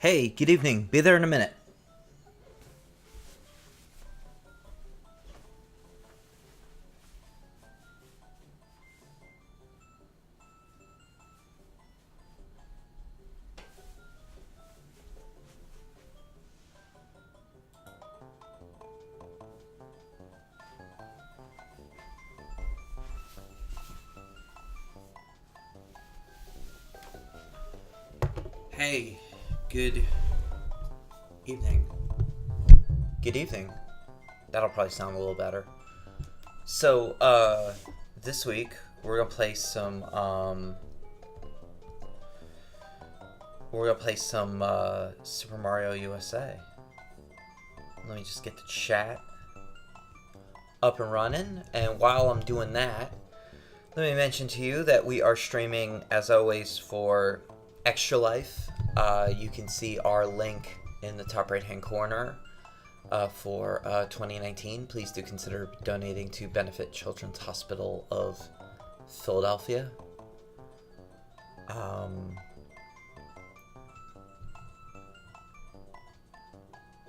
Hey, good evening. Be there in a minute. Hey, good evening. Good evening. That'll probably sound a little better. So, this week we're gonna play some, Super Mario USA. Let me just get the chat up and running, and while I'm doing that, let me mention to you that we are streaming, as always, for Extra Life. You can see our link in the top right-hand corner for 2019. Please do consider donating to benefit Children's Hospital of Philadelphia.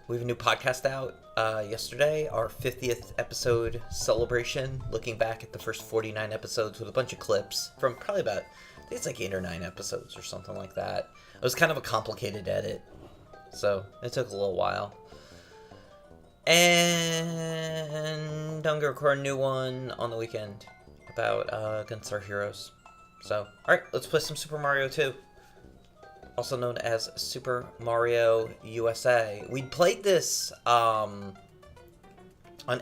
We have a new podcast out yesterday, our 50th episode celebration, looking back at the first 49 episodes with a bunch of clips from probably about, I think it's like 8 or 9 episodes or something like that. It was kind of a complicated edit, so it took a little while. And I'm gonna record a new one on the weekend about Gunstar Heroes. So, alright, let's play some Super Mario 2. Also known as Super Mario USA. We played this on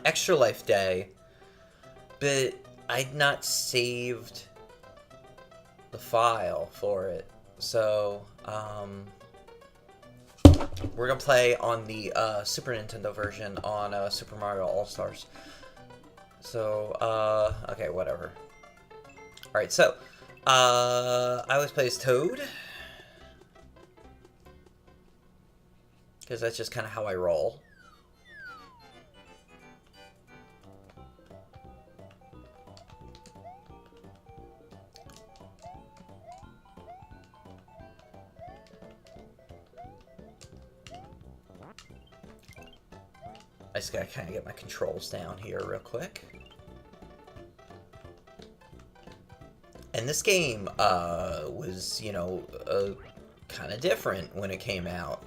Extra Life Day, but I'd not saved the file for it. So, we're gonna play on the Super Nintendo version on Super Mario All-Stars. So, okay, whatever. Alright, so, I always play as Toad, because that's just kind of how I roll. I just gotta kind of get my controls down here real quick. And this game was, you know, kind of different when it came out.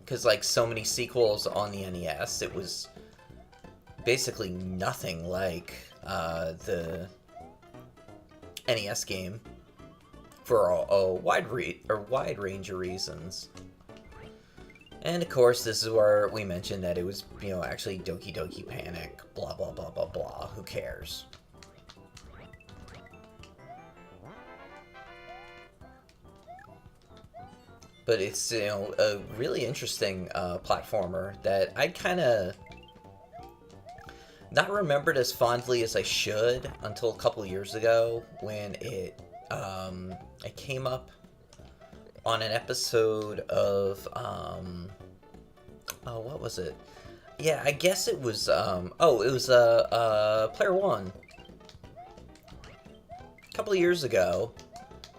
Because, like so many sequels on the NES, it was basically nothing like the NES game for a wide range of reasons. And of course, this is where we mentioned that it was, you know, actually Doki Doki Panic, blah blah blah blah blah. Who cares? But it's, you know, a really interesting platformer that I kind of not remembered as fondly as I should until a couple years ago when it came up on an episode of oh, what was it? Yeah, I guess it was it was Player One. A couple of years ago,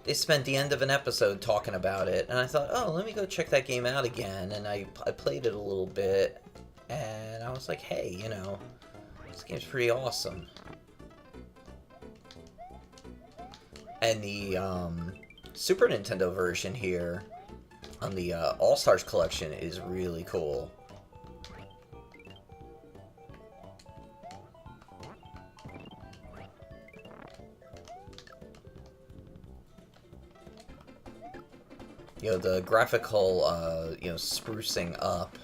they spent the end of an episode talking about it, and I thought, oh, let me go check that game out again, and I played it a little bit, and I was like, hey, you know, this game's pretty awesome. And the Super Nintendo version here on the All-Stars collection is really cool. You know, the graphical, you know, sprucing up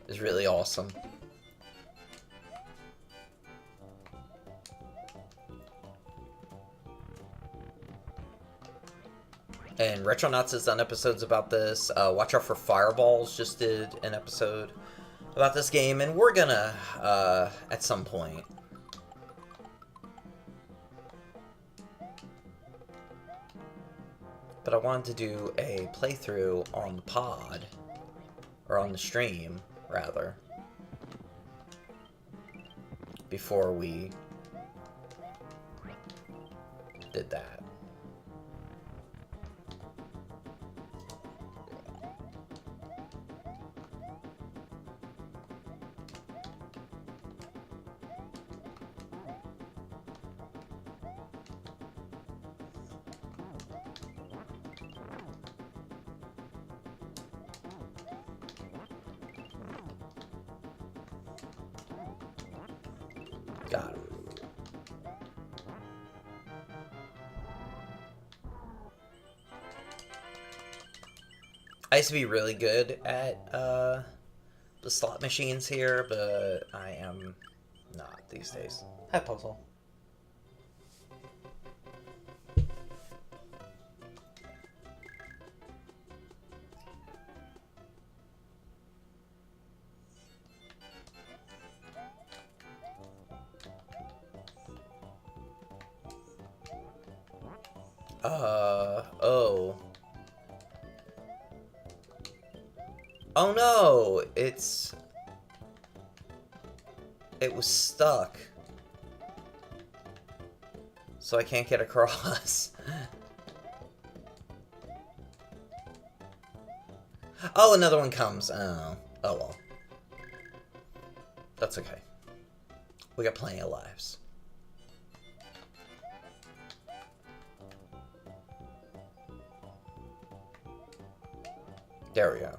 is really awesome. And Retronauts has done episodes about this. Watch Out for Fireballs just did an episode about this game, and we're gonna, at some point. But I wanted to do a playthrough on the pod, or on the stream, rather, before we did that. Got him. I used to be really good at the slot machines here, but I am not these days. Hi, Puzzle. Oh. Oh no! It was stuck. So I can't get across. Oh, another one comes. Oh. Oh well. That's okay. We got plenty of lives. There we go.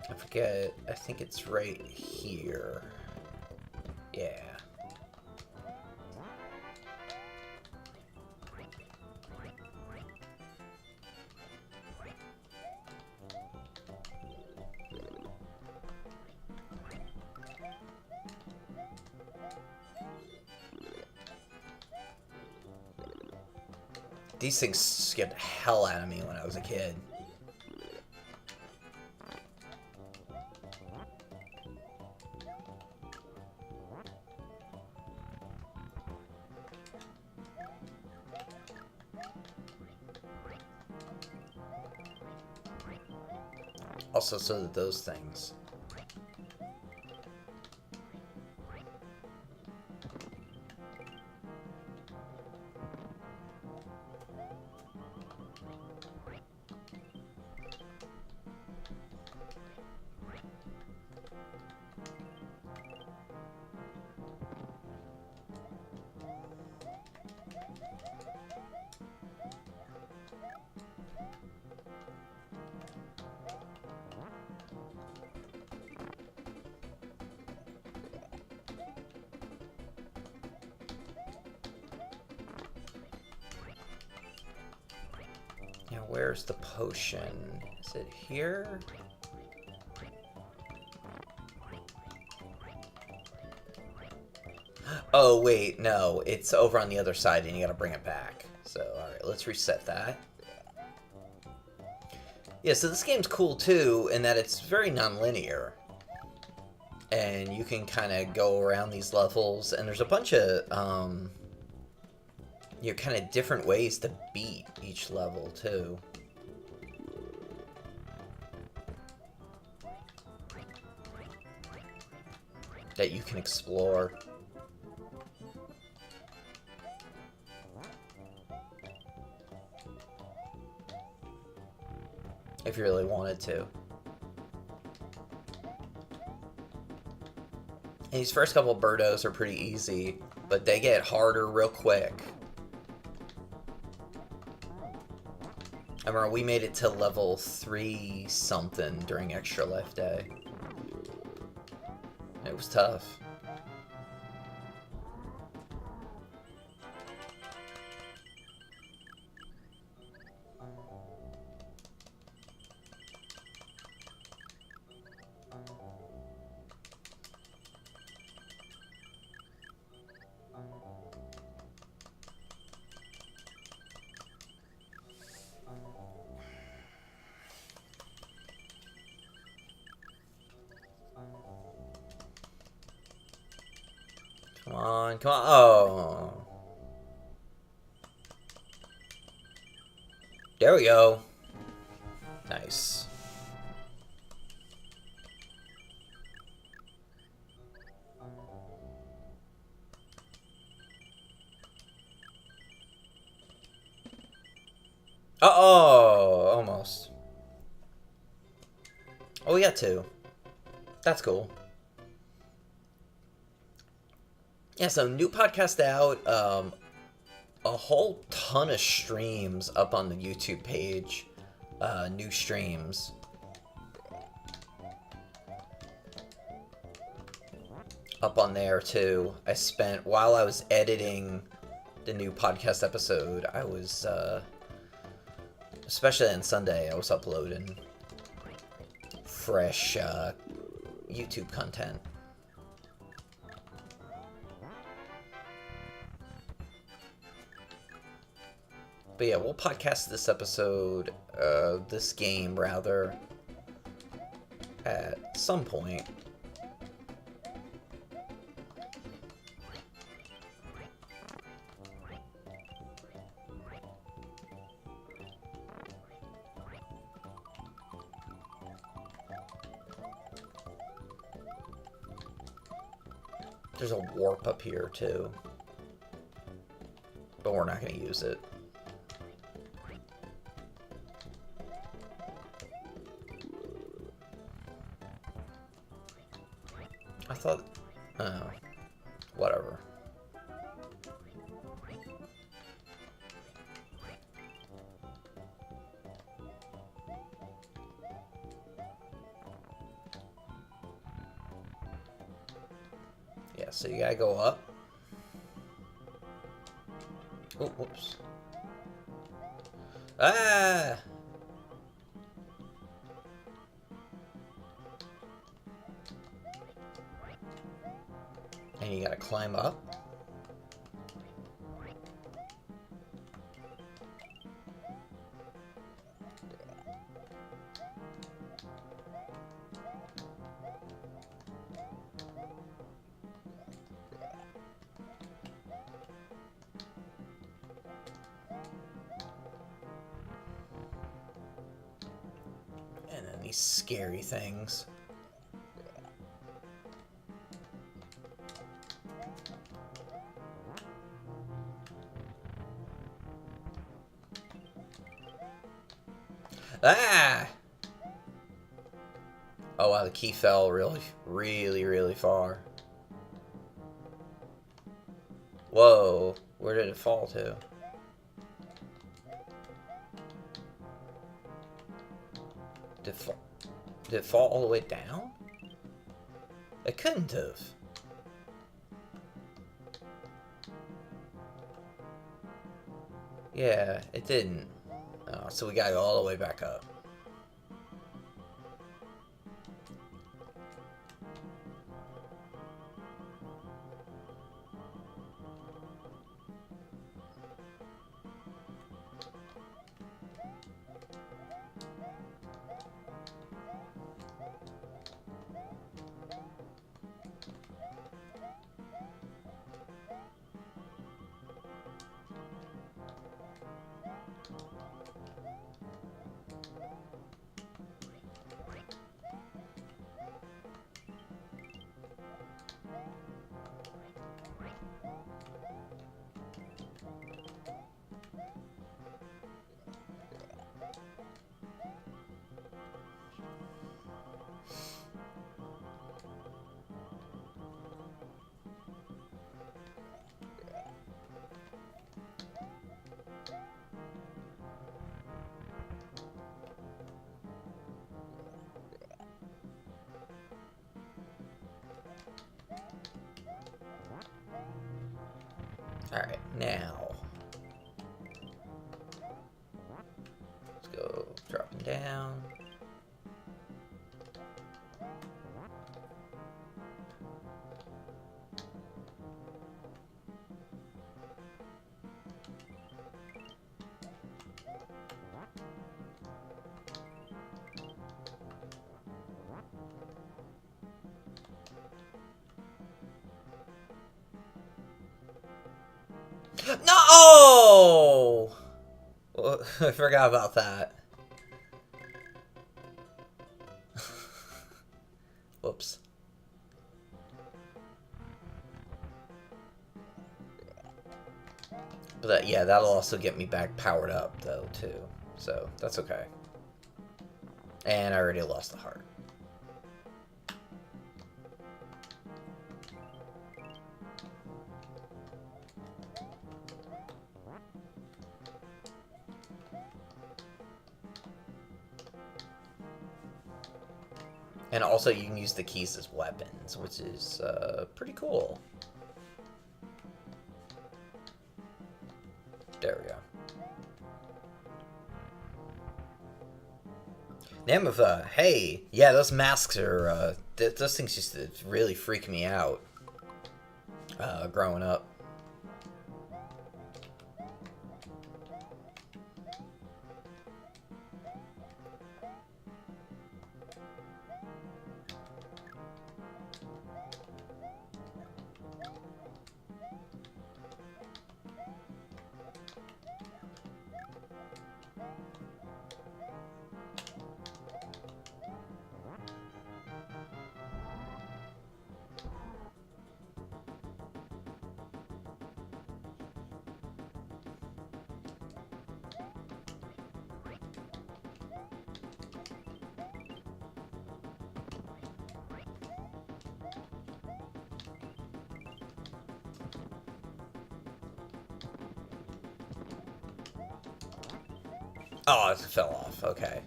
I forget. I think it's right here. Yeah. These things scared the hell out of me when I was a kid. Also, so that those things. Now, where's the potion? Is it here? Oh, wait, no. It's over on the other side, and you gotta bring it back. So, alright, let's reset that. Yeah, so this game's cool, too, in that it's very non-linear. And you can kind of go around these levels, and there's a bunch of, kind of different ways to beat each level, too. That you can explore. If you really wanted to. And these first couple birdos are pretty easy, but they get harder real quick. I remember we made it to level 3 something during Extra Life Day. It was tough. Come on, come on. Oh. There we go. Nice. Uh-oh, almost. Oh, we got 2. That's cool. Yeah, so new podcast out. a whole ton of streams up on the YouTube page. New streams. Up on there too. I spent, while I was editing the new podcast episode, I was, especially on Sunday, I was uploading fresh YouTube content. But yeah, we'll podcast this episode, this game rather, at some point. There's a warp up here too, but we're not going to use it. I thought, whatever. Yeah, so you gotta go up. Oh, whoops. Ah! And you gotta climb up. And then these scary things. Ah! Oh wow, the key fell really far. Whoa, where did it fall to? Did it fall all the way down? It couldn't have. Yeah, it didn't. Oh, so we gotta go all the way back up. Alright, now. Let's go dropping down. No! I forgot about that. Whoops. But yeah, that'll also get me back powered up, though, too. So, that's okay. And I already lost the heart. And also you can use the keys as weapons, which is pretty cool. There we go. Name of, hey, yeah, those masks are, those things used to really freak me out, growing up. Oh, it fell off. Okay.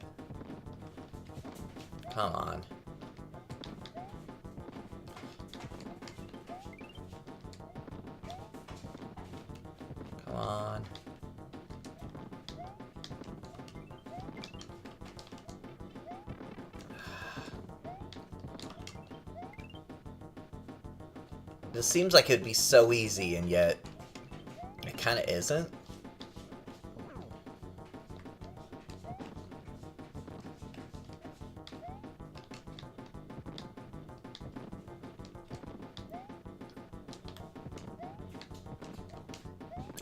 Come on. Come on. This seems like it'd be so easy, and yet it kind of isn't.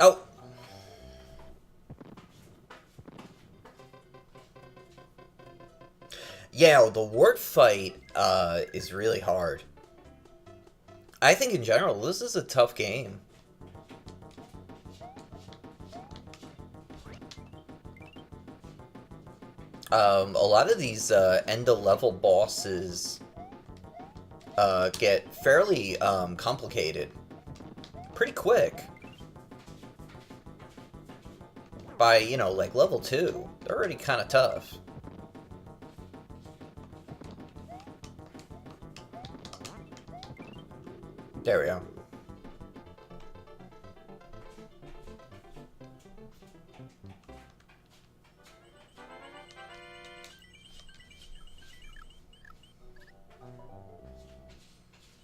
Oh! Yeah, the wart fight is really hard. I think in general, this is a tough game. A lot of these end-of-level bosses get fairly complicated pretty quick. By, you know, like level 2, they're already kind of tough. There we go.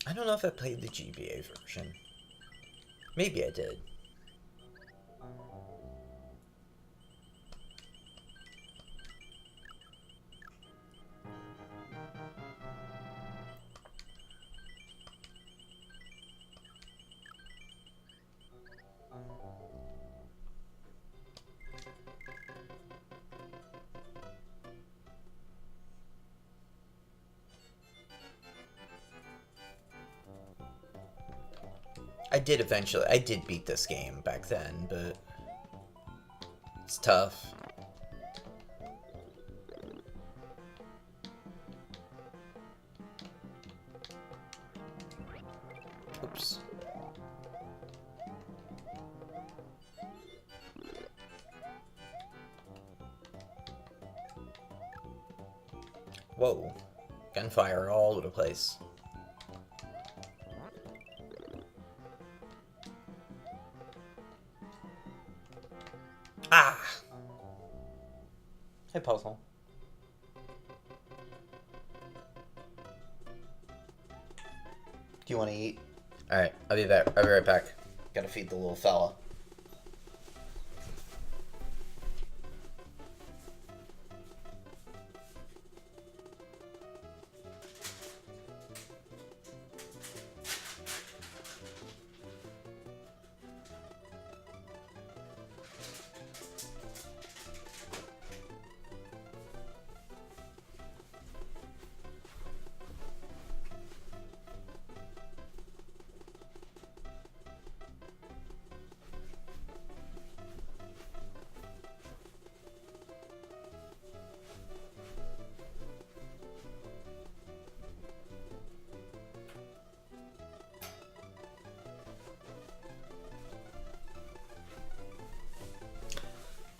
I don't know if I played the GBA version. Maybe I did. I did beat this game back then, but it's tough. Oops. Whoa. Gunfire all over the place. Ah! Hey, puzzle. Do you want to eat? Alright, I'll be back. I'll be right back. Gotta feed the little fella.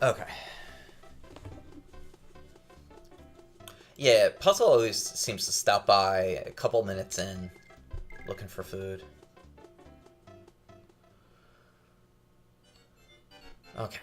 Okay. Yeah, Puzzle always seems to stop by a couple minutes in, looking for food. Okay.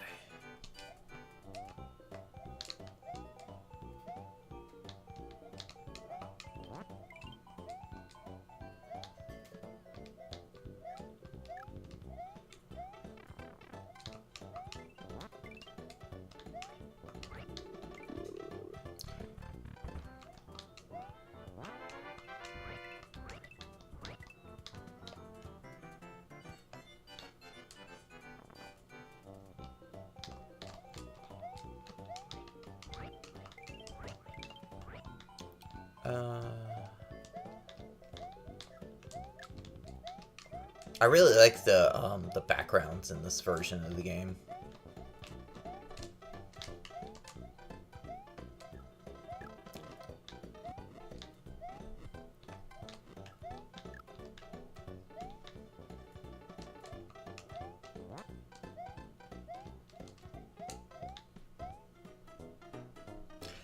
I really like the backgrounds in this version of the game.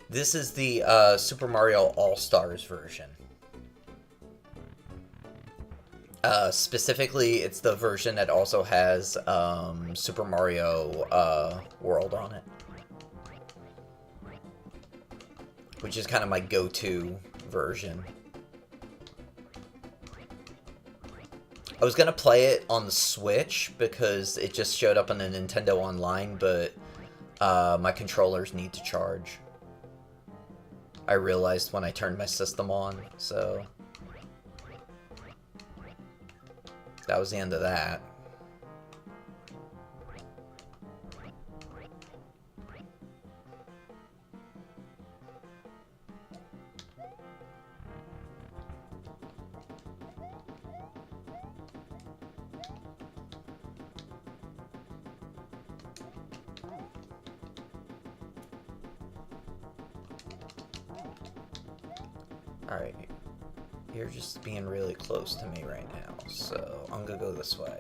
This is the Super Mario All-Stars version. Specifically, it's the version that also has Super Mario World on it. Which is kind of my go-to version. I was going to play it on the Switch because it just showed up on the Nintendo Online, but my controllers need to charge. I realized when I turned my system on, so that was the end of that. Alright, you're just being really close to me right now, so I'm gonna go this way.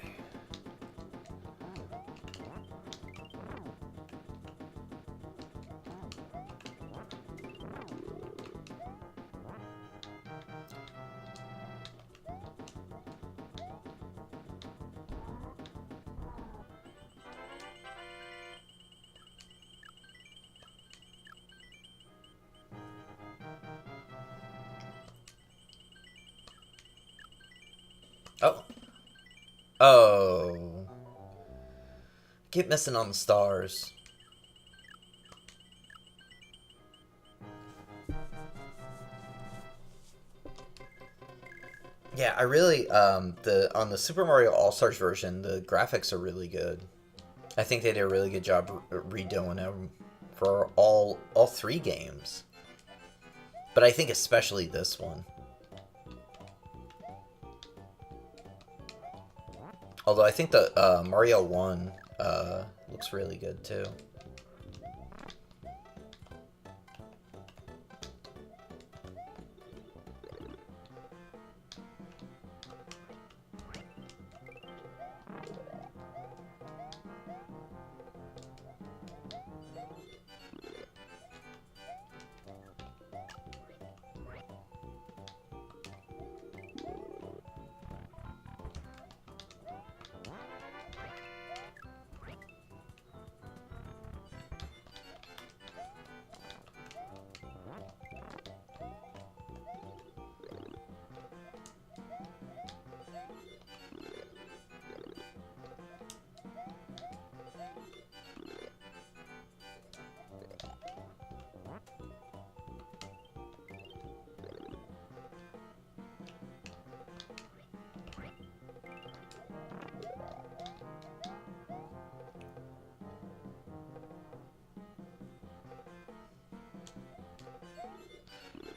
Oh. Oh. Keep missing on the stars. Yeah, I really on the Super Mario All-Stars version, the graphics are really good. I think they did a really good job redoing them for all three games. But I think especially this one. Although I think the Mario 1 looks really good too.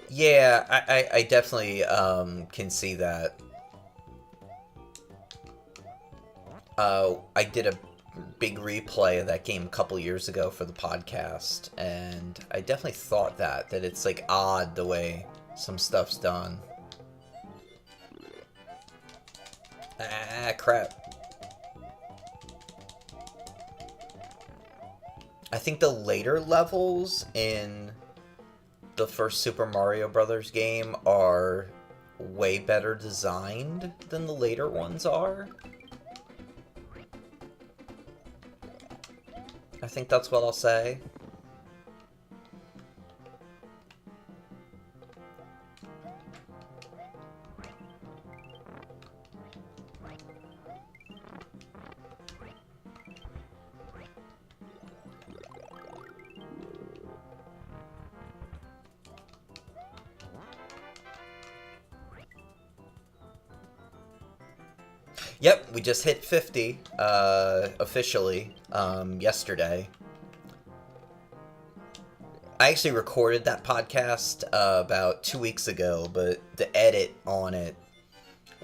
Yeah, I definitely can see that. I did a big replay of that game a couple years ago for the podcast, and I definitely thought that it's like odd the way some stuff's done. Ah, crap. I think the later levels in the first Super Mario Brothers game are way better designed than the later ones are. I think that's what I'll say. Yep, we just hit 50 officially yesterday. I actually recorded that podcast about 2 weeks ago, but the edit on it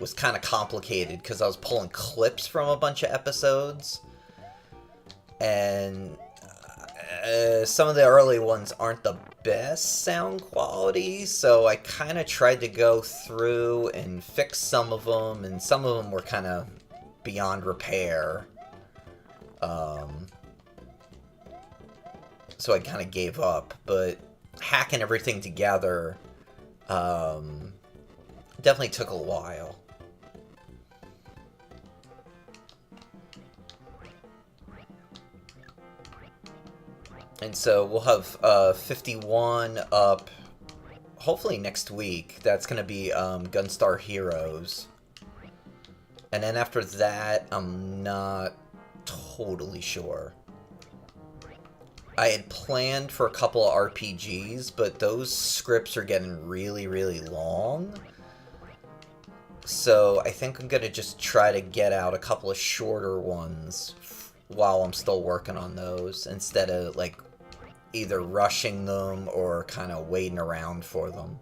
was kind of complicated because I was pulling clips from a bunch of episodes, and some of the early ones aren't the best sound quality, so I kind of tried to go through and fix some of them, and some of them were kind of beyond repair. So I kind of gave up, but hacking everything together definitely took a while. And so we'll have 51 up hopefully next week. That's going to be Gunstar Heroes. And then after that, I'm not totally sure. I had planned for a couple of RPGs, but those scripts are getting really, really long. So I think I'm going to just try to get out a couple of shorter ones while I'm still working on those, instead of, like, either rushing them or kind of waiting around for them.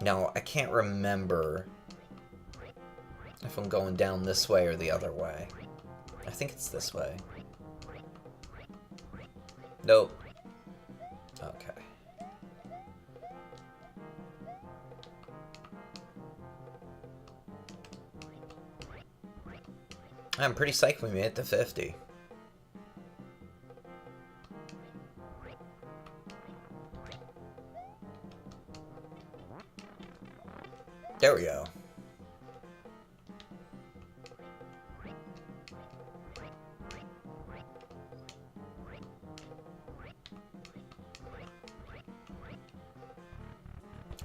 Now, I can't remember if I'm going down this way or the other way. I think it's this way. Nope. Okay. I'm pretty psyched we made it to 50. There we go.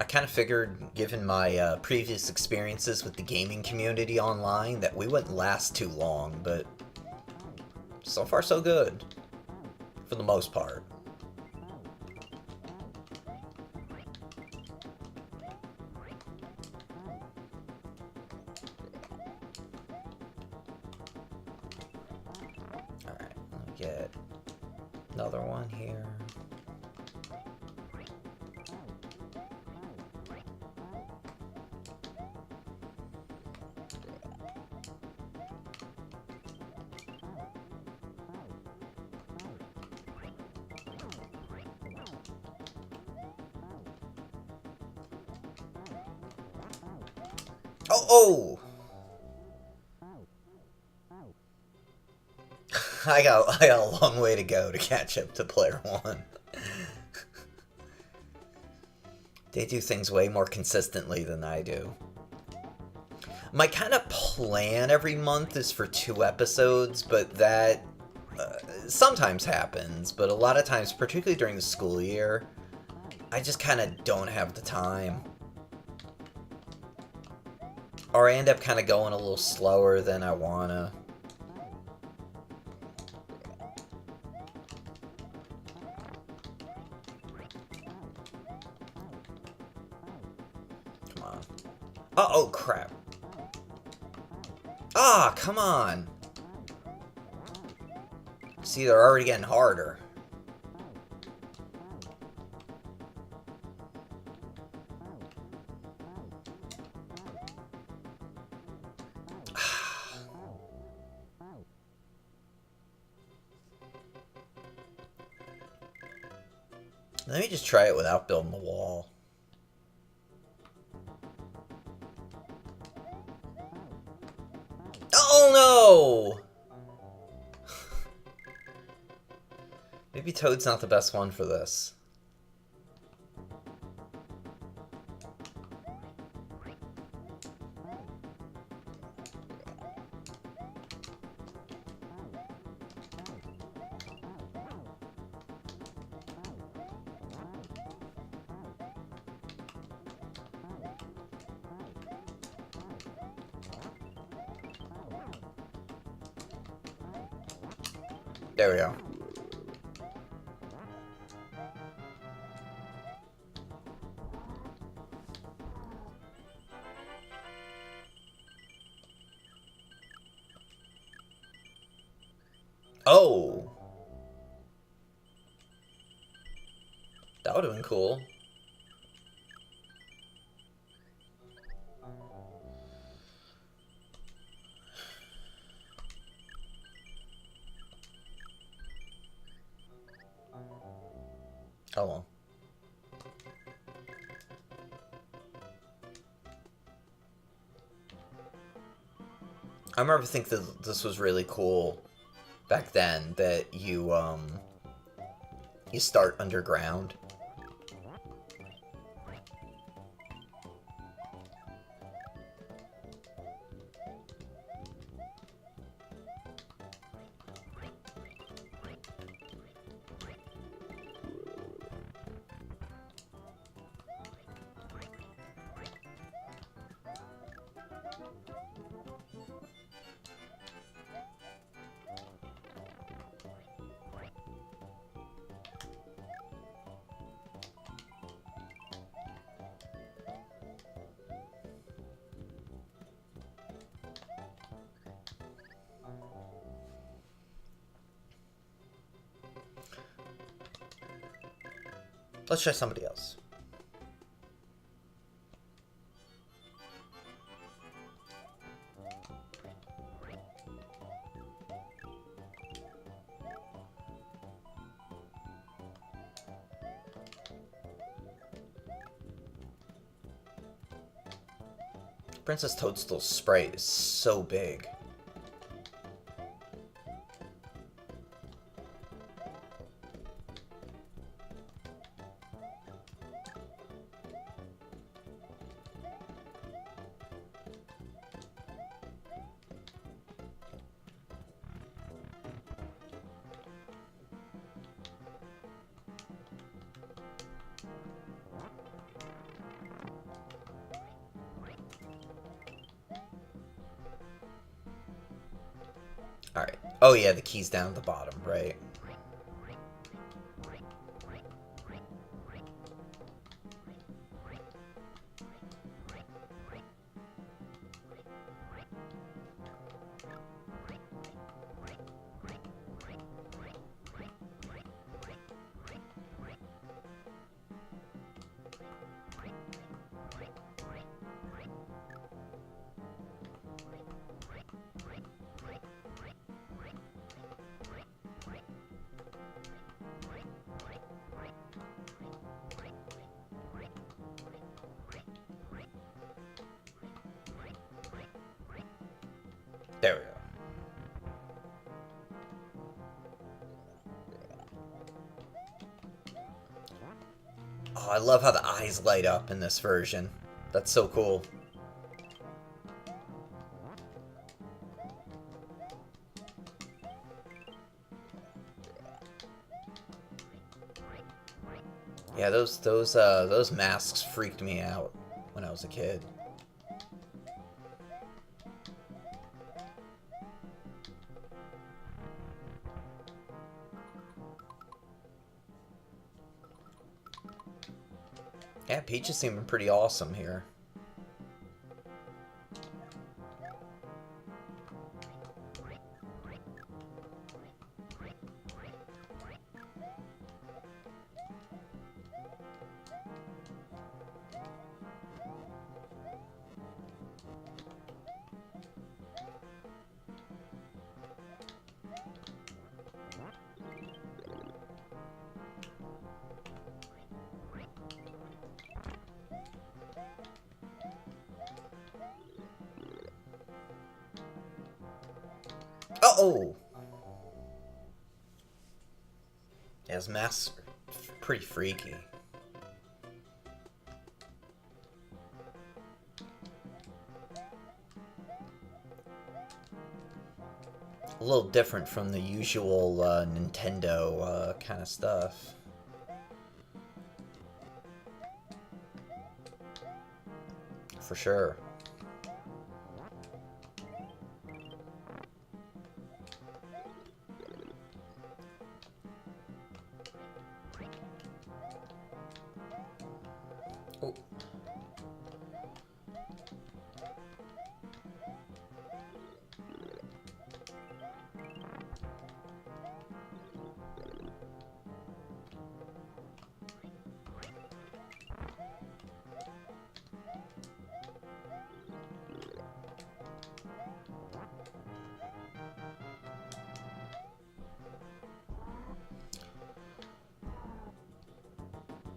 I kind of figured, given my previous experiences with the gaming community online, that we wouldn't last too long, but so far so good, for the most part. Alright, let me get another one here. Oh! I got a long way to go to catch up to player one. They do things way more consistently than I do. My kind of plan every month is for 2 episodes, but that sometimes happens, but a lot of times, particularly during the school year, I just kind of don't have the time. Or I end up kind of going a little slower than I wanna. Come on. Oh, crap. Ah, come on. See, they're already getting harder. Let me just try it without building the wall. Oh no! Maybe Toad's not the best one for this. There we go. Oh! That would have been cool. Oh well. I remember thinking that this was really cool back then, that you start underground. Let's try somebody else. Princess Toadstool's sprite is so big. Alright. Oh yeah, the key's down at the bottom, right? There we go. Oh, I love how the eyes light up in this version. That's so cool. Yeah, those masks freaked me out when I was a kid. Yeah, Peach is seeming pretty awesome here. Uh-oh! Yeah, his mask's pretty freaky. A little different from the usual Nintendo kind of stuff. For sure. Oh.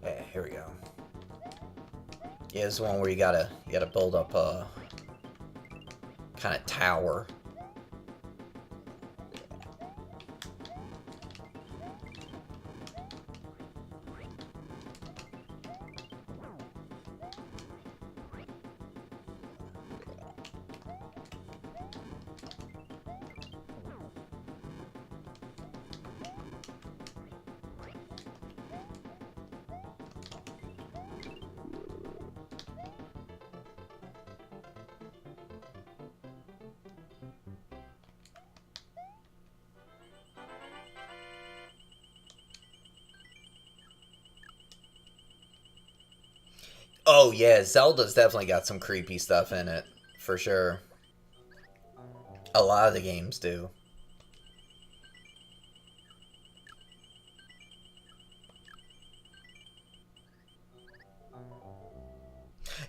Yeah, here we go. Yeah, this is one where you gotta build up a kind of tower. Oh yeah, Zelda's definitely got some creepy stuff in it, for sure. A lot of the games do.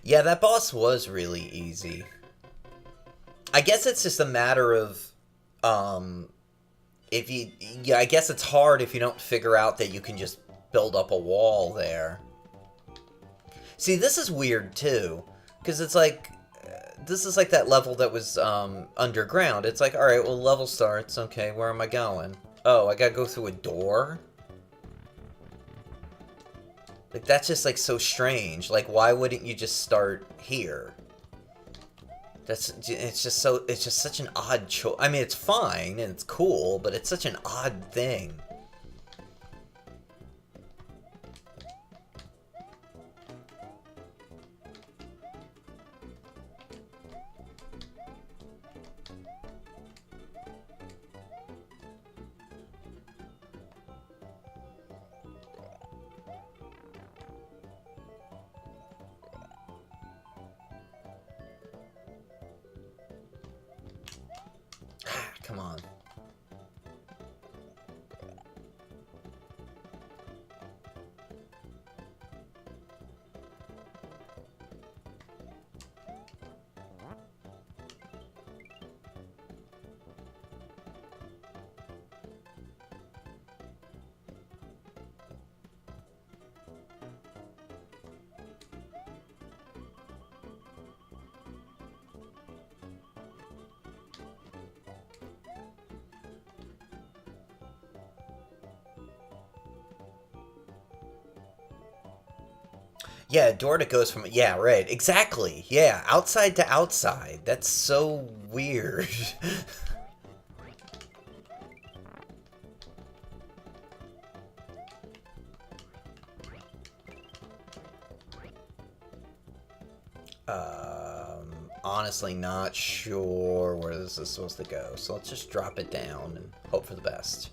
Yeah, that boss was really easy. I guess it's just a matter of, um, if you, yeah, I guess it's hard if you don't figure out that you can just build up a wall there. See, this is weird too, because it's like, this is like that level that was underground. It's like, alright, well, level starts. Okay, where am I going? Oh, I gotta go through a door? Like, that's just, like, so strange. Like, why wouldn't you just start here? It's just such an odd choice. I mean, it's fine, and it's cool, but it's such an odd thing. Come on. Yeah, a door that goes from... Yeah, right. Exactly. Yeah, outside to outside. That's so weird. Honestly not sure where this is supposed to go. So let's just drop it down and hope for the best.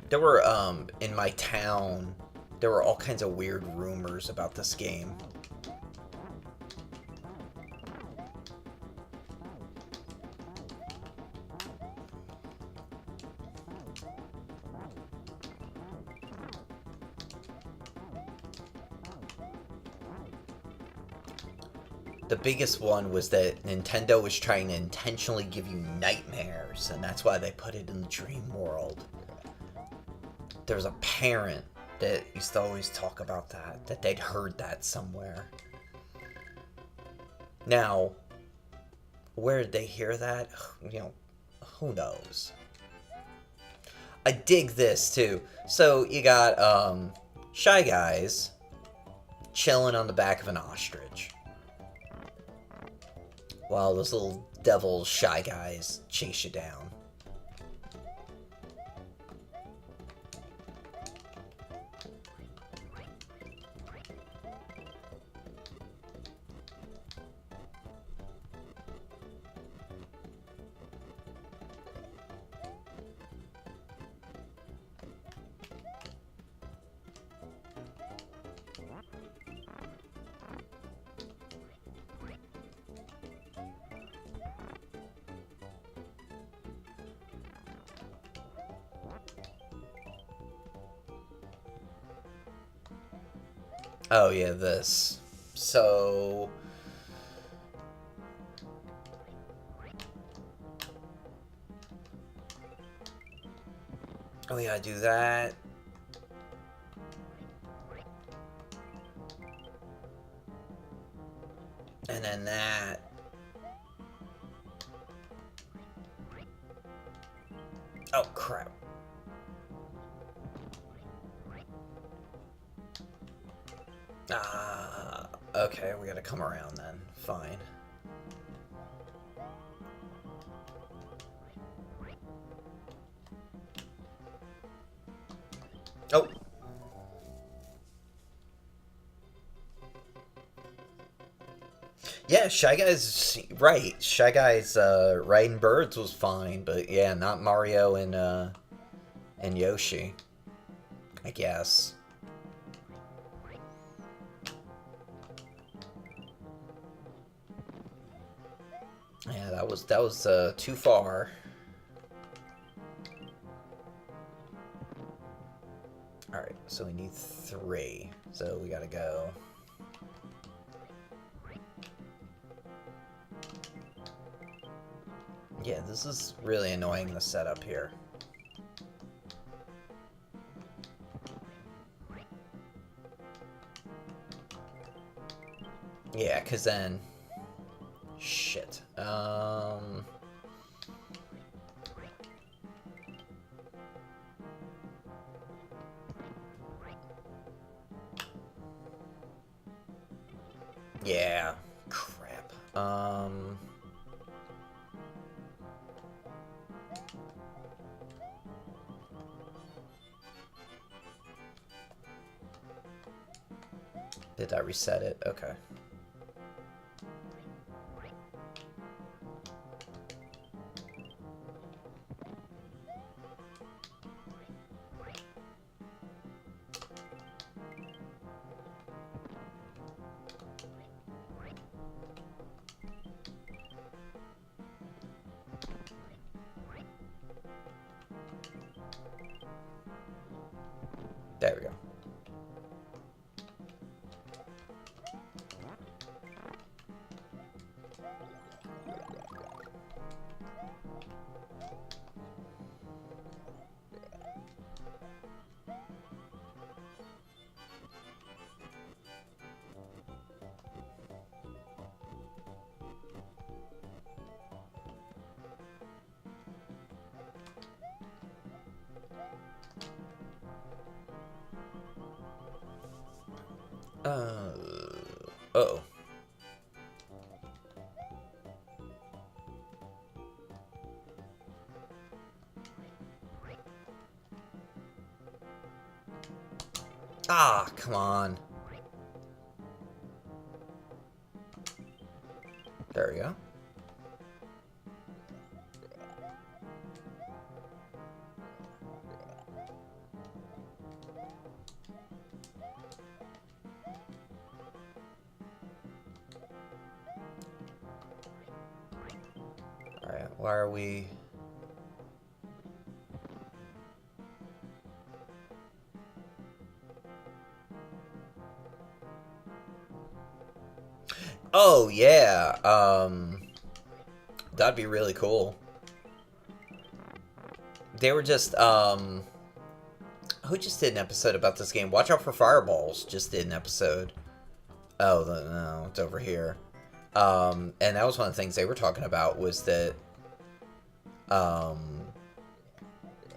There were, in my town, there were all kinds of weird rumors about this game. the biggest one was that Nintendo was trying to intentionally give you nightmares, and that's why they put it in the dream world. There was a parent that used to always talk about that they'd heard that somewhere. Now, where did they hear that? You know, who knows? I dig this, too. So, you got, Shy Guys chilling on the back of an ostrich, while those little devil Shy Guys chase you down. Oh yeah, this. So... we gotta do that. And then that. Oh crap. Okay, we gotta come around then. Fine. Oh! Yeah, Shy Guys, right. Shy Guys, riding birds was fine, but yeah, not Mario and Yoshi, I guess. Yeah, that was too far. Alright, so we need 3. So we gotta go. Yeah, this is really annoying, the setup here. Yeah, cause then... shit. Yeah. Crap. Did I reset it? Okay. There we go. Uh-oh. Ah, come on. There we go. Alright, why are we... Oh, yeah. That'd be really cool. They were just, who just did an episode about this game? Watch Out for Fireballs just did an episode. Oh, no, it's over here. And that was one of the things they were talking about was that,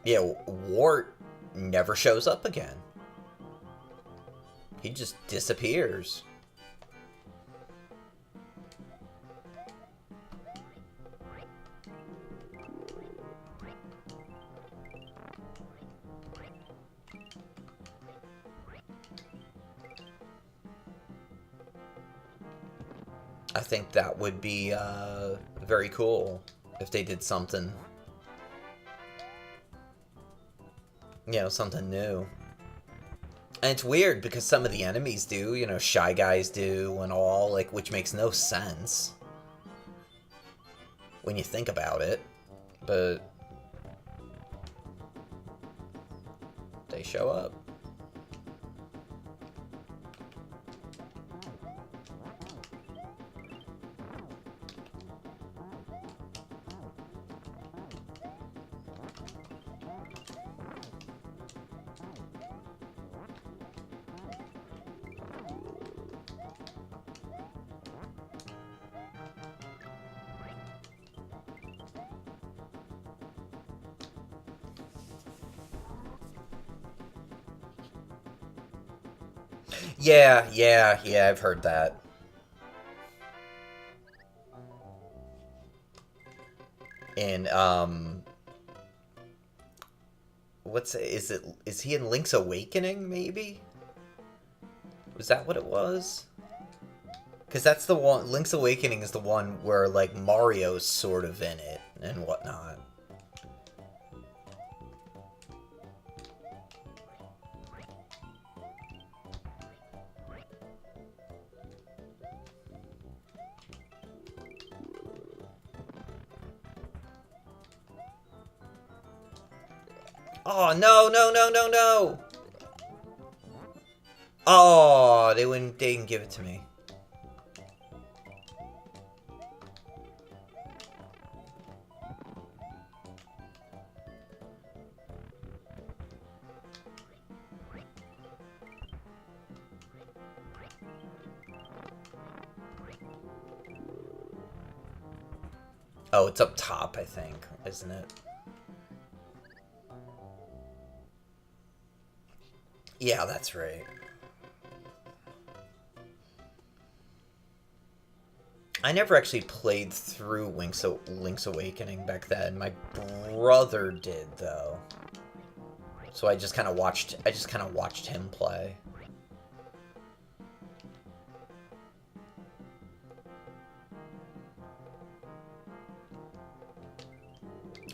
yeah, Wart never shows up again. He just disappears. I think that would be very cool if they did something, you know, something new. And it's weird because some of the enemies do, you know, Shy Guys do and all, like, which makes no sense when you think about it, but they show up. Yeah, I've heard that. And, is he in Link's Awakening, maybe? Was that what it was? Because that's the one, Link's Awakening is the one where, like, Mario's sort of in it and whatnot. Oh, no, no, no, no, no! Oh, they didn't give it to me. Oh, it's up top, I think, isn't it? Yeah, that's right. I never actually played through Link's Awakening back then. My brother did, though. So I just kind of watched him play.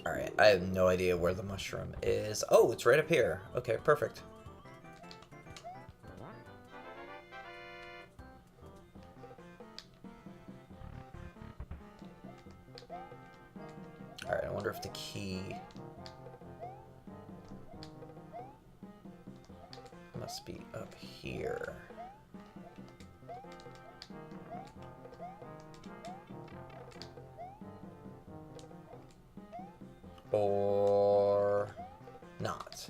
Alright, I have no idea where the mushroom is. Oh, it's right up here. Okay, perfect. Alright, I wonder if the key must be up here. Or not.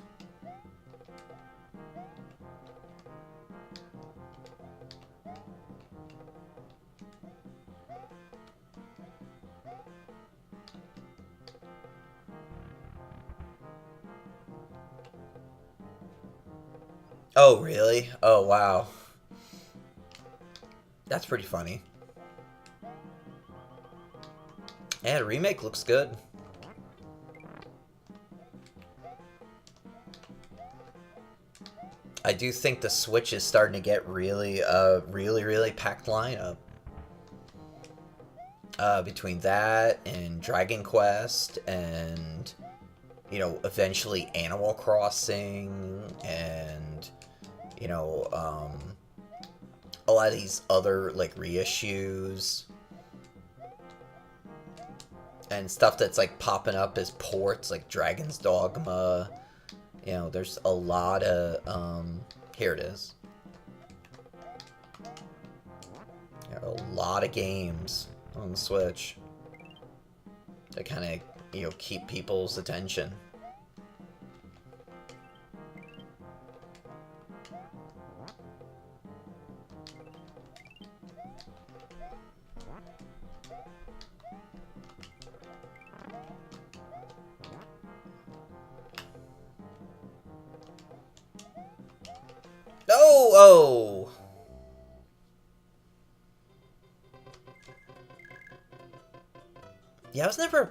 Oh, really? Oh, wow. That's pretty funny. Yeah, the remake looks good. I do think the Switch is starting to get really packed lineup. Between that and Dragon Quest and, you know, eventually Animal Crossing and, you know, a lot of these other, like, reissues and stuff that's, like, popping up as ports, like Dragon's Dogma. You know, there's a lot of, here it is. You There are a lot of games on the Switch that kind of, keep people's attention. Oh, oh! Yeah, I was never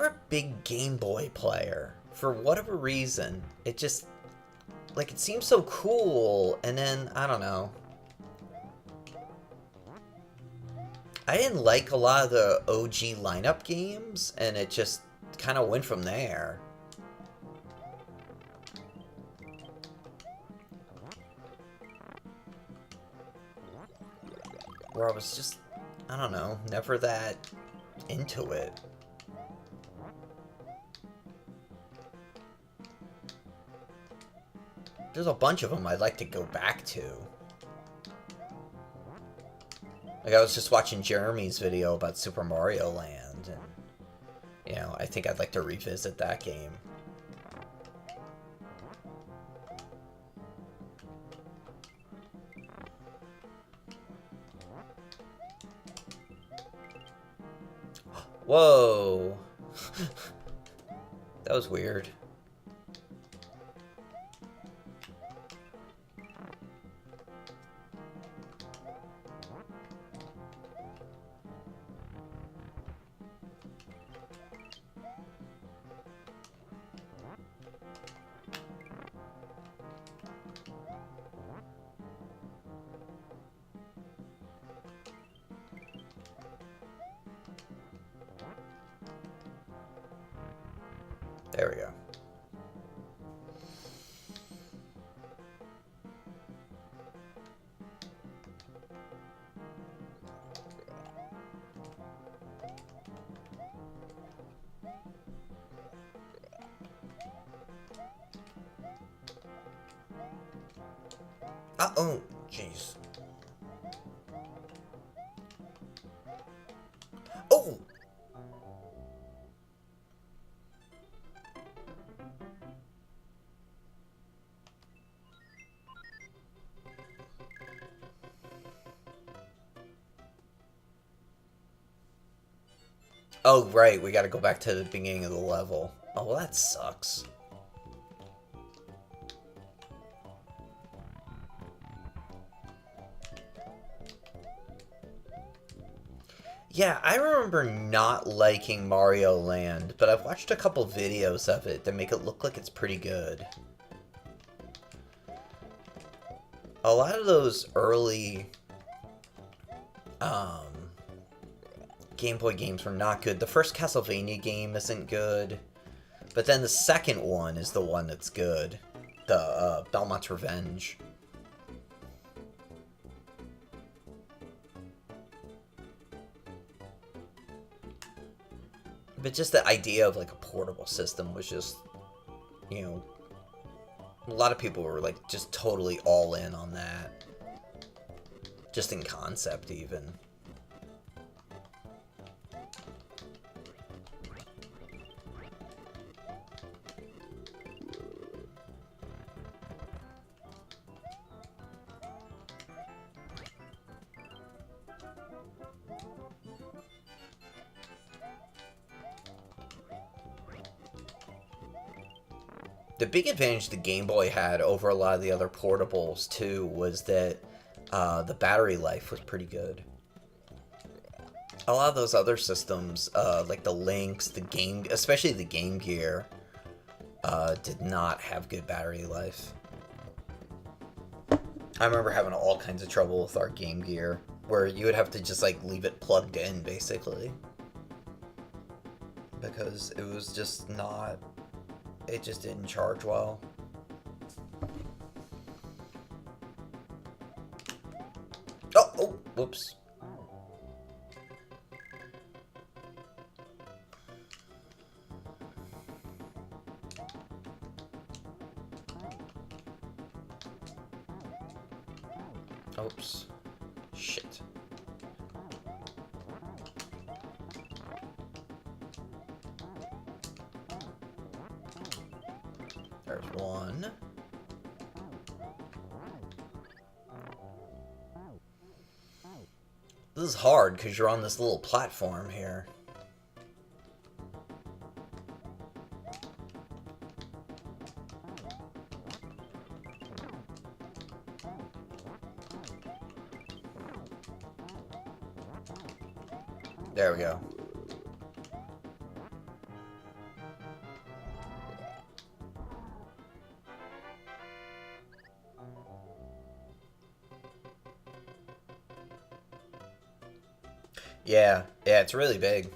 a big Game Boy player. For whatever reason. It just, like, it seems so cool, and then, I don't know. I didn't like a lot of the OG lineup games, and it just kind of went from there. Where I was just, I don't know, never that into it. There's a bunch of them I'd like to go back to. Like, I was just watching Jeremy's video about Super Mario Land, and, I think I'd like to revisit that game. Whoa! That was weird. There we go. Oh, jeez. Oh! Oh, right, we gotta go back to the beginning of the level. Oh, well, that sucks. Yeah, I remember not liking Mario Land, but I've watched a couple videos of it that make it look like it's pretty good. A lot of those early Game Boy games were not good. The first Castlevania game isn't good, but then the second one is the one that's good. The Belmont's Revenge. But just the idea of, like, a portable system was just, a lot of people were, like, just totally all in on that. Just in concept, even. The big advantage the Game Boy had over a lot of the other portables, too, was that the battery life was pretty good. A lot of those other systems, like the Lynx, especially the Game Gear, did not have good battery life. I remember having all kinds of trouble with our Game Gear, where you would have to just, like, leave it plugged in, basically. Because it was just not... It just didn't charge well. Oh, whoops. Oops. Shit. There's one. This is hard because you're on this little platform here. There we go. Yeah, it's really big.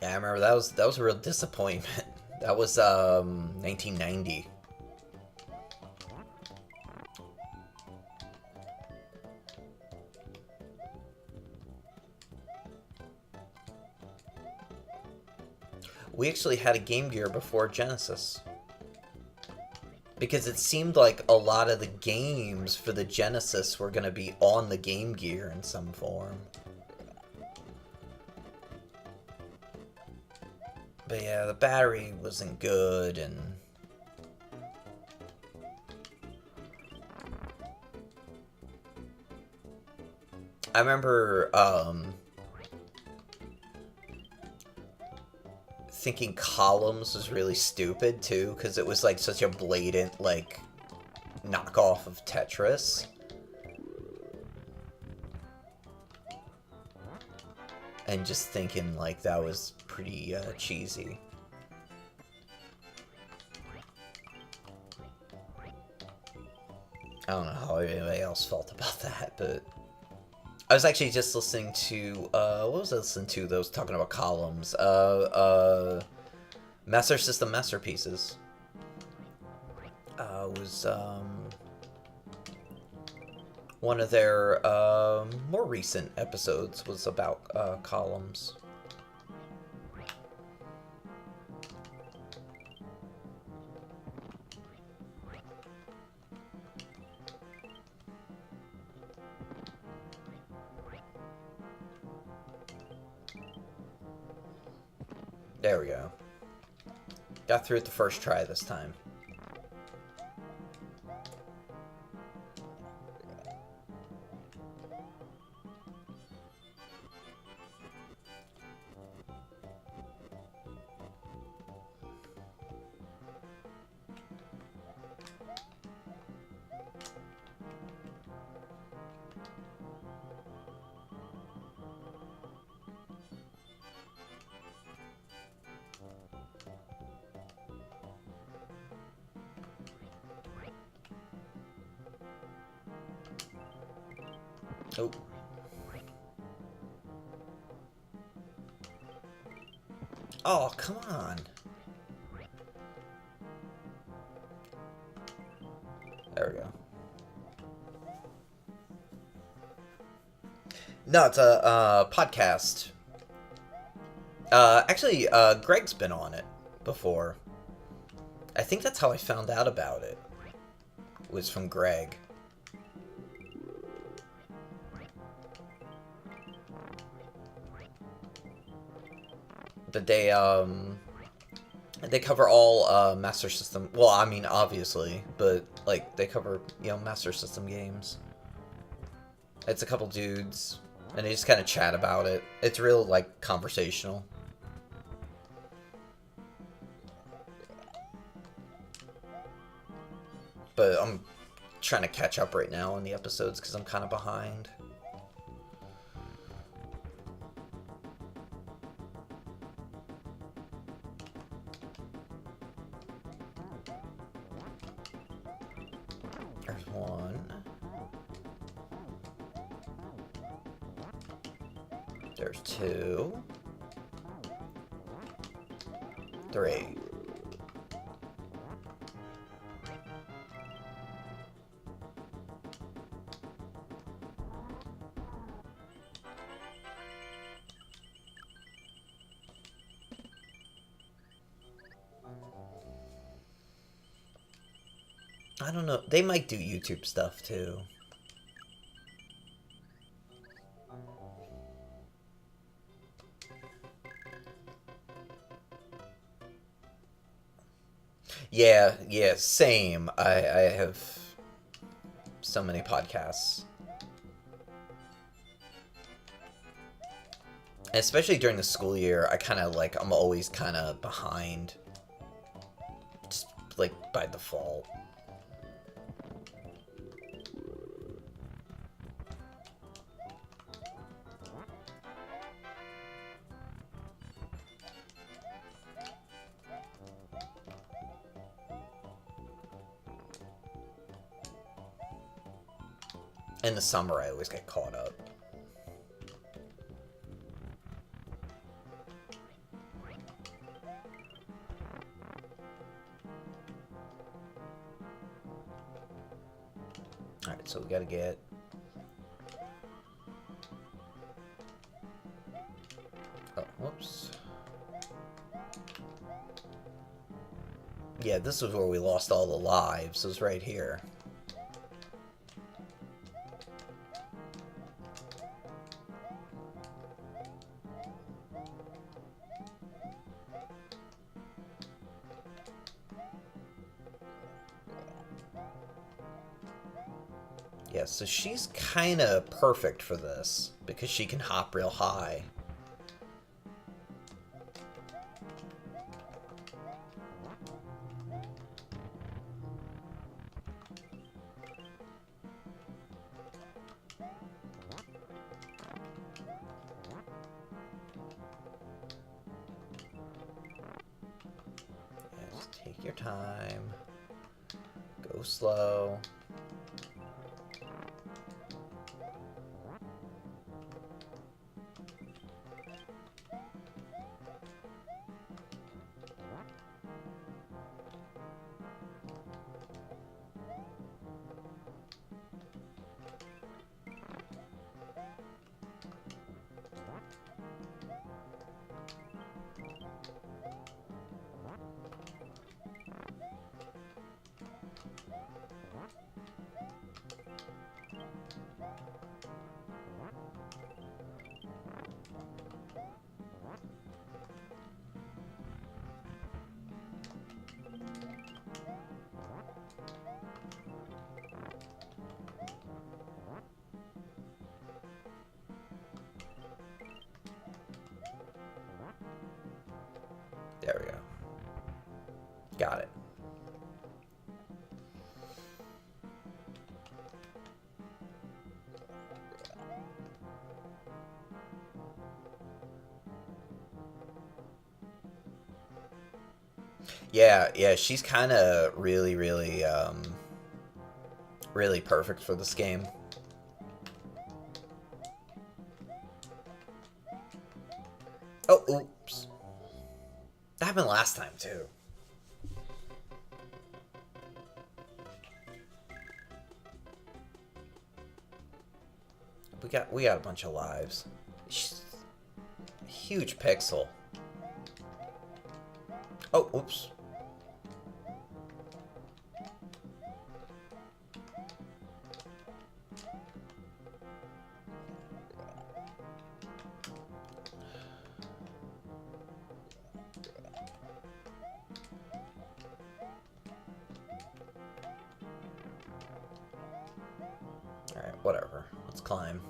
Yeah, I remember that was a real disappointment. That was 1990. We actually had a Game Gear before Genesis. Because it seemed like a lot of the games for the Genesis were going to be on the Game Gear in some form. But yeah, the battery wasn't good, and I remember thinking Columns was really stupid too, because it was like such a blatant like knockoff of Tetris. And just thinking like that was pretty cheesy. I don't know how anybody else felt about that, but I was actually just listening to what was I listening to that was talking about Columns? Master System Masterpieces. Was one of their more recent episodes was about Columns. There we go. Got through it the first try this time. Oh. Oh, come on. There we go. No, it's a podcast. Actually, Greg's been on it before. I think that's how I found out about it. Was from Greg. But they cover all Master System. Well, I mean, obviously, but like they cover Master System games. It's a couple dudes, and they just kind of chat about it. It's real like conversational. But I'm trying to catch up right now on the episodes because I'm kind of behind. There's one. There's two. Three. I don't know. They might do YouTube stuff too. Yeah, yeah, same. I have so many podcasts. And especially during the school year, I kind of like, I'm always kind of behind. Just like by default. In the summer, I always get caught up. Alright, so we gotta get... Oh, whoops. Yeah, this was where we lost all the lives. It was right here. Yeah, so she's kind of perfect for this, because she can hop real high. Yeah, just take your time. Go slow. There we go. Got it. Yeah, yeah, she's kind of really, really, really perfect for this game. Oh, oops. That happened last time, too. We got a bunch of lives. Huge pixel. Oh, oops. Alright, whatever. Let's climb.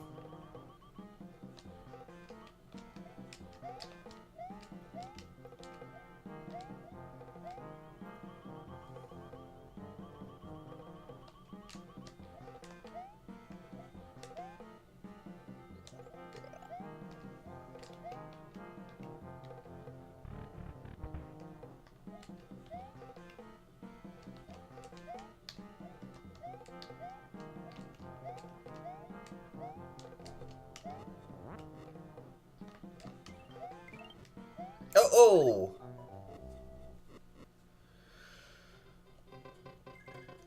Oh, oh!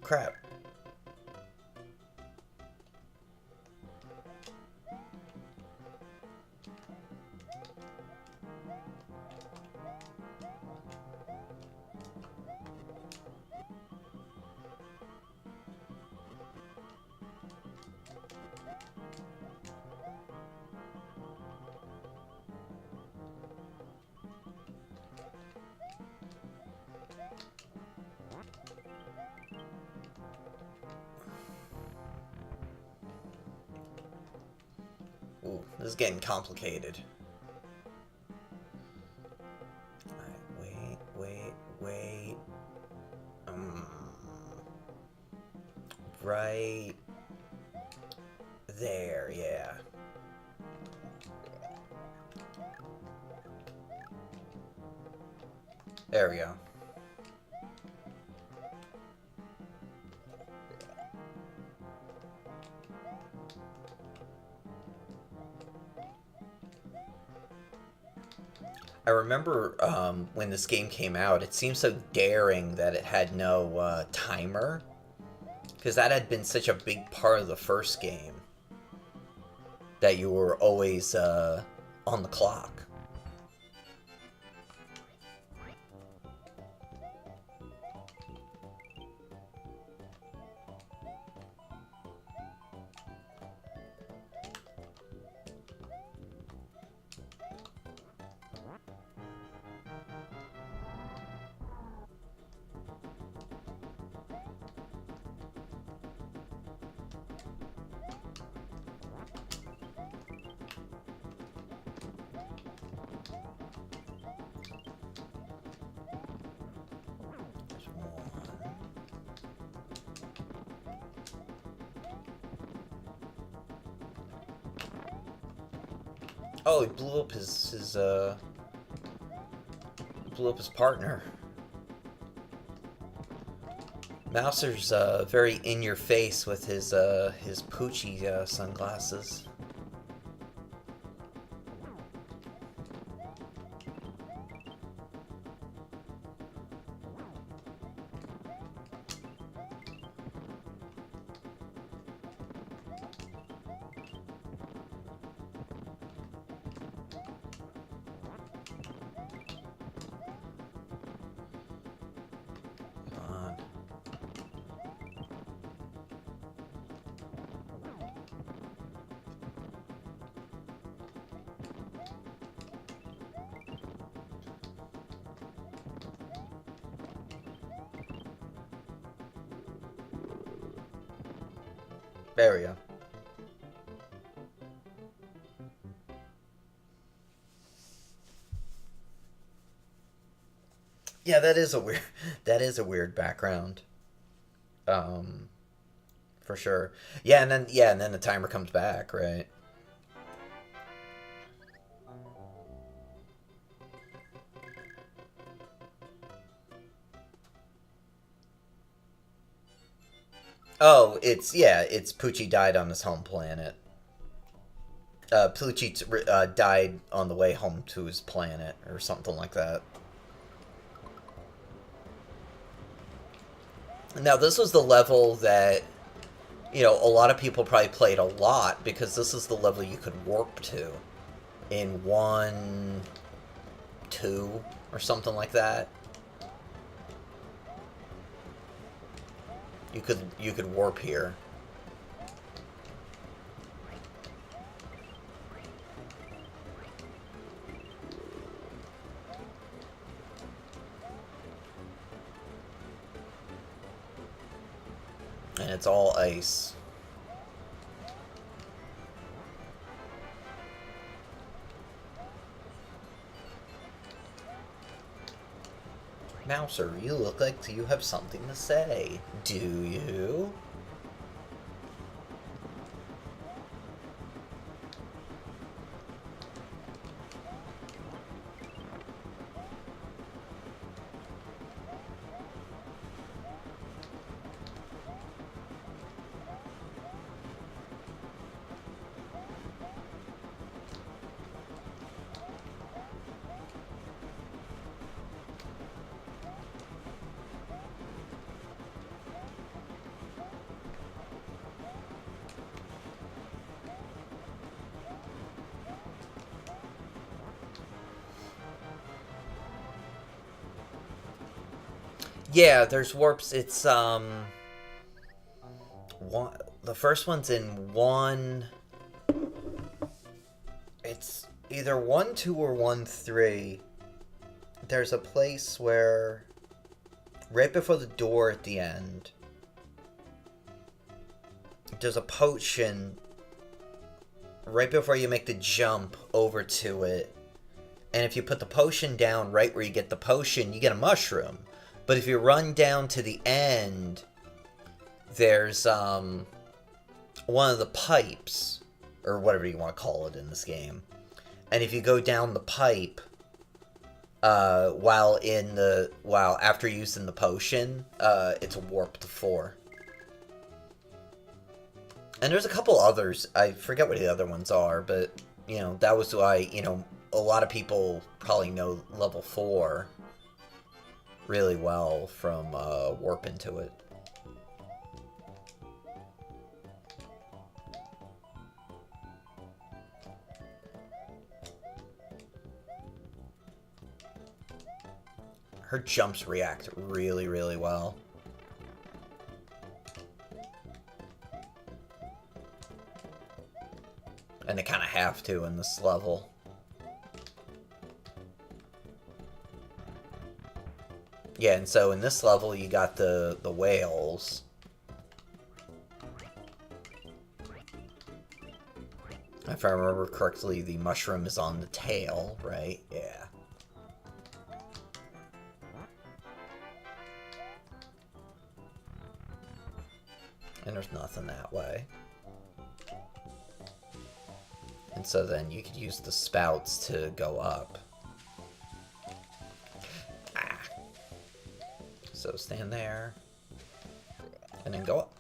Crap. This is getting complicated. Alright, wait. Right there, yeah. There we go. I remember when this game came out, it seemed so daring that it had no timer. Because that had been such a big part of the first game. That you were always on the clock. Oh, he blew up his partner. Mouser's very in your face with his Poochie sunglasses. There we go. Yeah, that is a weird background. Um, for sure. And then the timer comes back, right? Oh, it's Poochie died on his home planet. Poochie died on the way home to his planet, or something like that. Now, this was the level that, a lot of people probably played a lot, because this is the level you could warp to in 1, 2, or something like that. You could warp here. And it's all ice. Mouser, you look like you have something to say. Do you? Yeah, there's warps. It's one, the first one's in 1. It's either 1, 2, or 1, 3. There's a place where right before the door at the end, there's a potion right before you make the jump over to it. And if you put the potion down right where you get the potion, you get a mushroom. But if you run down to the end, there's one of the pipes, or whatever you want to call it in this game. And if you go down the pipe while after using the potion, it's a warp to 4. And there's a couple others. I forget what the other ones are, but you know, that was why, you know, a lot of people probably know level 4 really well from warp into it. Her jumps react really, really well. And they kind of have to in this level. Yeah, and so in this level you got the whales. If I remember correctly, the mushroom is on the tail, right? Yeah. And there's nothing that way. And so then you could use the spouts to go up. Ah. So stand there. And then go up.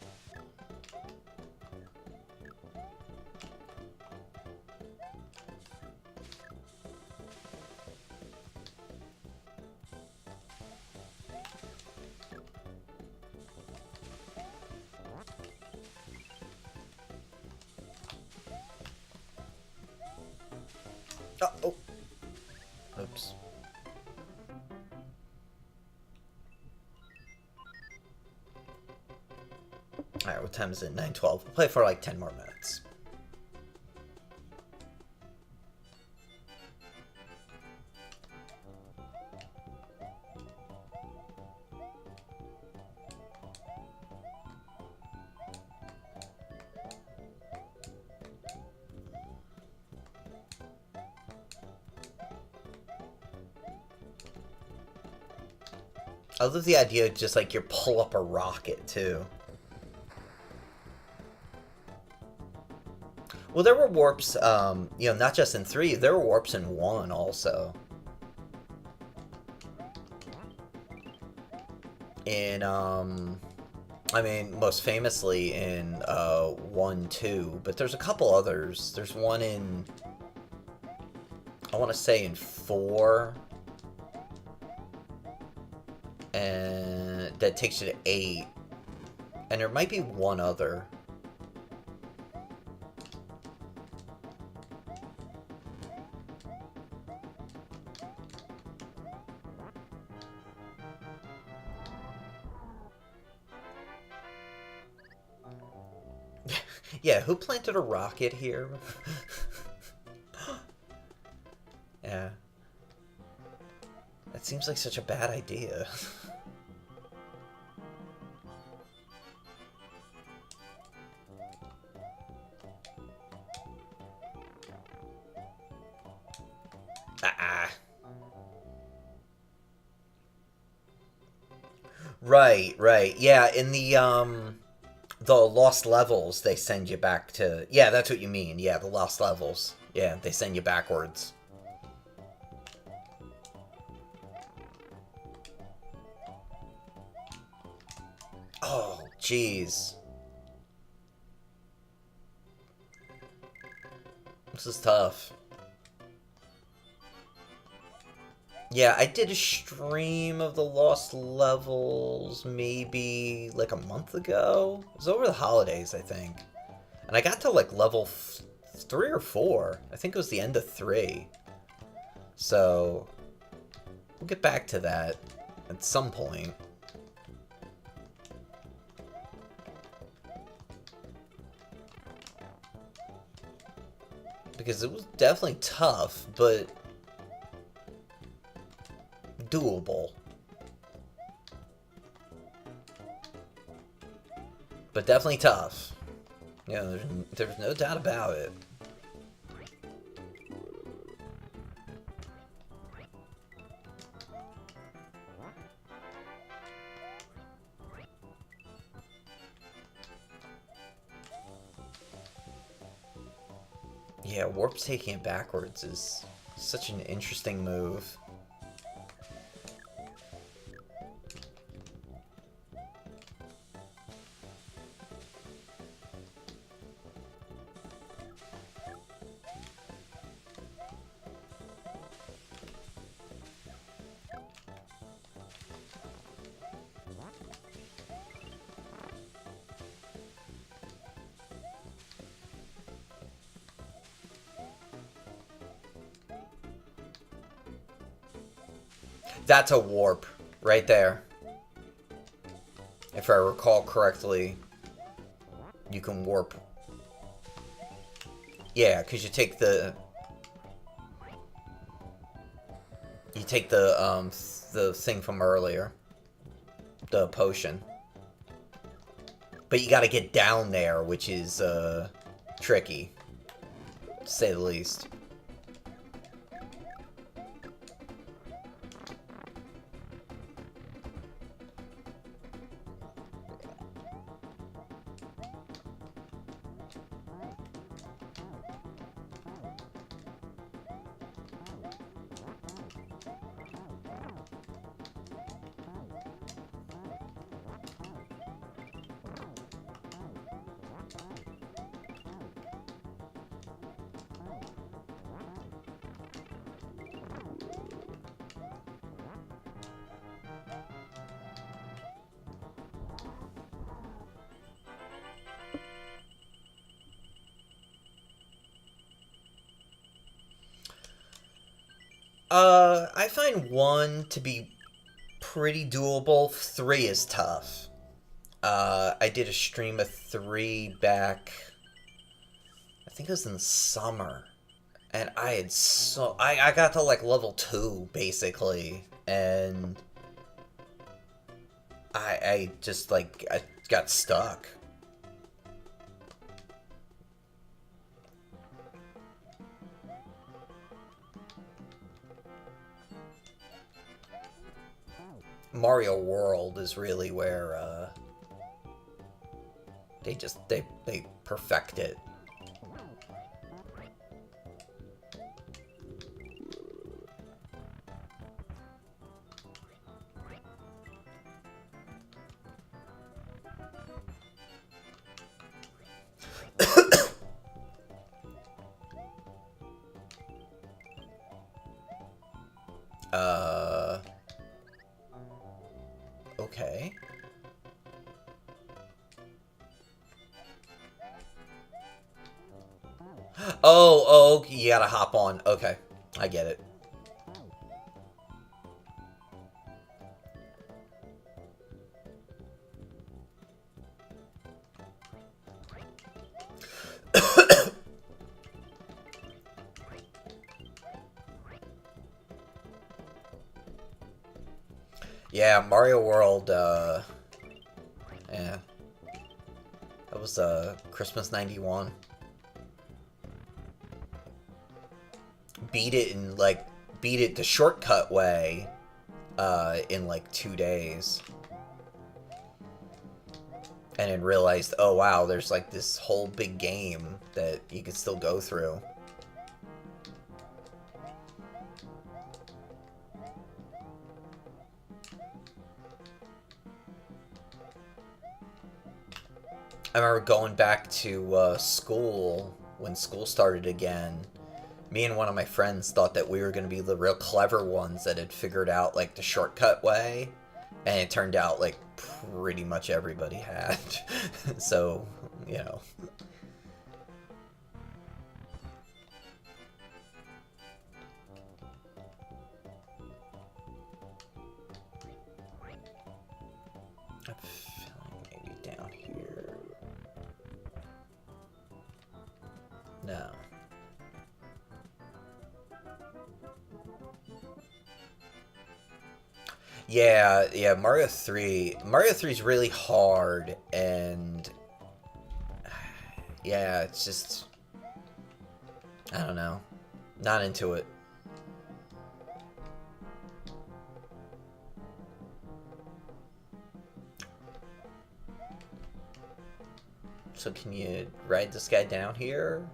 Oh. Oops. Alright, what time is it? 9:12. We'll play for like 10 more minutes. I love the idea of just like you pull up a rocket too. Well, there were warps, you know, not just in 3, there were warps in 1 also. In, I mean, most famously in 1, 2, but there's a couple others. There's one in, I want to say in 4. And that takes you to 8. And there might be one other. Yeah, who planted a rocket here? Yeah. That seems like such a bad idea. Right. Yeah, in the lost levels, they send you back to... Yeah, that's what you mean. Yeah, the lost levels. Yeah, they send you backwards. Oh, jeez. This is tough. Yeah, I did a stream of the Lost Levels maybe like a month ago. It was over the holidays, I think. And I got to like level 3 or 4. I think it was the end of 3. So, we'll get back to that at some point. Because it was definitely tough, but doable. But definitely tough. Yeah, there's no doubt about it. Yeah, warp taking it backwards is such an interesting move. That's a warp right there. If I recall correctly, you can warp. Yeah, because you take the the thing from earlier, the potion. But you got to get down there, which is tricky, to say the least. I find 1 to be pretty doable. 3 is tough. I did a stream of 3 back, I think it was in the summer. And I had I got to like level 2, basically. And I just like, I got stuck. Mario World is really where they perfect it. Okay. Oh, you gotta hop on. Okay, I get it. Yeah, Mario World, yeah. That was, Christmas 91. Beat it the shortcut way, in, like, 2 days. And then realized, oh wow, there's, like, this whole big game that you can still go through. I remember going back to school when school started again. Me and one of my friends thought that we were going to be the real clever ones that had figured out like the shortcut way, and it turned out like pretty much everybody had. So, you know. I'm feeling maybe down here. No. Yeah, Mario 3. Mario 3 is really hard, and yeah, it's just, I don't know. Not into it. So can you ride this guy down here?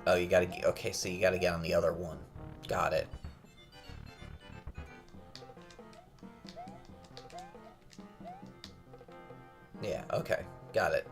Oh, you gotta... Okay, so you gotta get on the other one. Got it. Yeah, okay. Got it.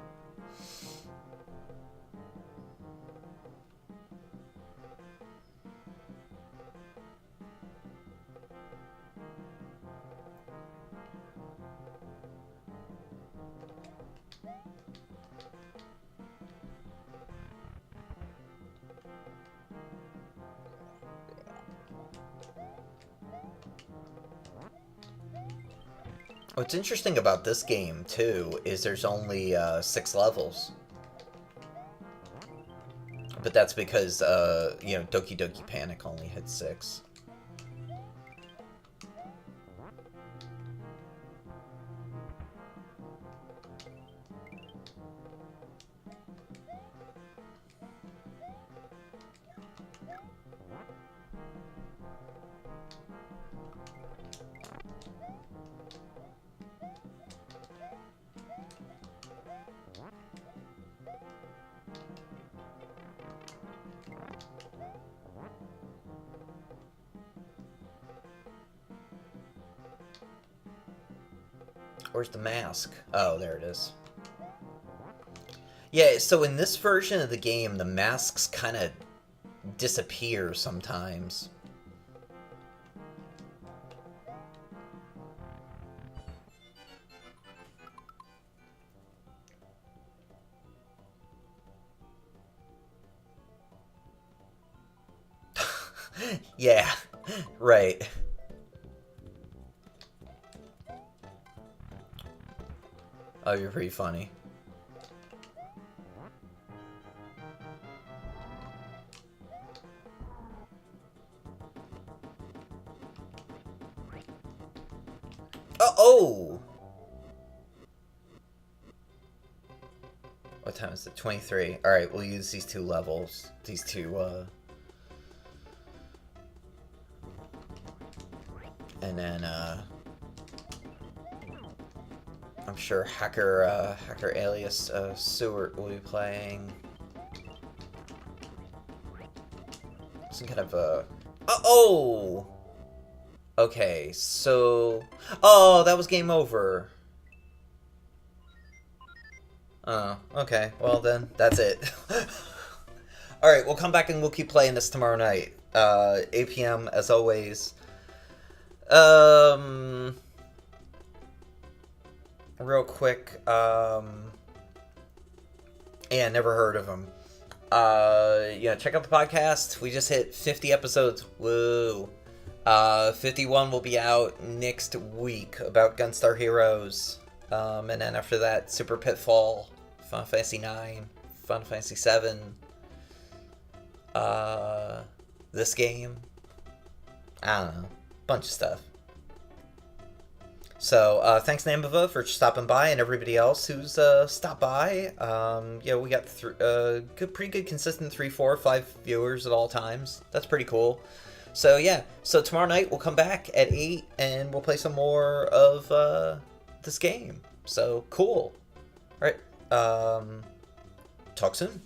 What's interesting about this game, too, is there's only 6 levels. But that's because, you know, Doki Doki Panic only had 6. Where's the mask? Oh, there it is. Yeah, so in this version of the game, the masks kind of disappear sometimes. Yeah, right. Oh, you're pretty funny. Oh! What time is it? 23. Alright, we'll use these 2 levels. These 2, and then, I'm sure Hacker Alias, Seward will be playing. Some kind of, oh! Okay, so... Oh, that was game over. Oh, okay. Well then, that's it. Alright, we'll come back and we'll keep playing this tomorrow night. 8 p.m. as always. Real quick, yeah, never heard of him. Yeah, check out the podcast. We just hit 50 episodes. Woo. 51 will be out next week about Gunstar Heroes. And then after that, Super Pitfall, Final Fantasy 9, Final Fantasy 7, this game. I don't know. Bunch of stuff. So, thanks Nambava for stopping by, and everybody else who's stopped by. Yeah, we got pretty good consistent 3, 4, 5 viewers at all times. That's pretty cool. So yeah, so tomorrow night we'll come back at 8 and we'll play some more of this game. So cool. All right. Talk soon.